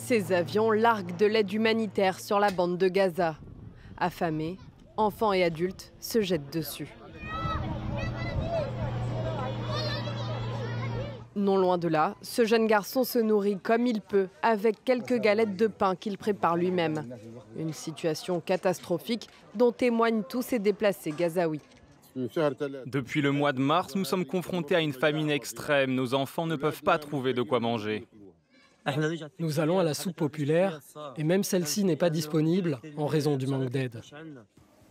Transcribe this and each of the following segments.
Ces avions larguent de l'aide humanitaire sur la bande de Gaza. Affamés, enfants et adultes se jettent dessus. Non loin de là, ce jeune garçon se nourrit comme il peut, avec quelques galettes de pain qu'il prépare lui-même. Une situation catastrophique dont témoignent tous ces déplacés gazaouis. Depuis le mois de mars, nous sommes confrontés à une famine extrême. Nos enfants ne peuvent pas trouver de quoi manger. Nous allons à la soupe populaire et même celle-ci n'est pas disponible en raison du manque d'aide.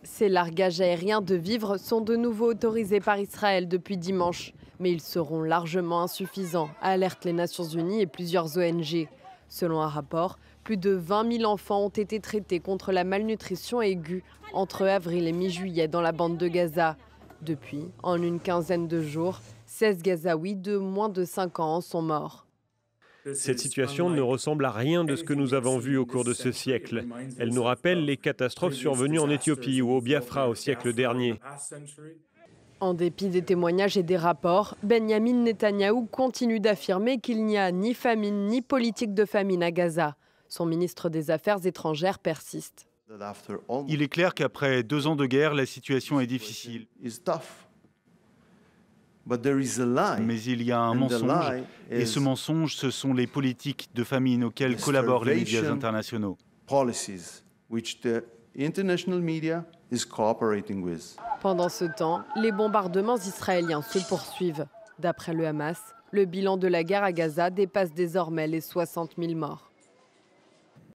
Ces largages aériens de vivres sont de nouveau autorisés par Israël depuis dimanche. Mais ils seront largement insuffisants, alertent les Nations Unies et plusieurs ONG. Selon un rapport, plus de 20 000 enfants ont été traités contre la malnutrition aiguë entre avril et mi-juillet dans la bande de Gaza. Depuis, en une quinzaine de jours, 16 Gazaouis de moins de 5 ans en sont morts. Cette situation ne ressemble à rien de ce que nous avons vu au cours de ce siècle. Elle nous rappelle les catastrophes survenues en Éthiopie ou au Biafra au siècle dernier. En dépit des témoignages et des rapports, Benyamin Netanyahou continue d'affirmer qu'il n'y a ni famine ni politique de famine à Gaza. Son ministre des Affaires étrangères persiste. Il est clair qu'après 2 ans de guerre, la situation est difficile. Mais il y a un mensonge, et ce mensonge, ce sont les politiques de famine auxquelles collaborent les médias internationaux. Pendant ce temps, les bombardements israéliens se poursuivent. D'après le Hamas, le bilan de la guerre à Gaza dépasse désormais les 60 000 morts.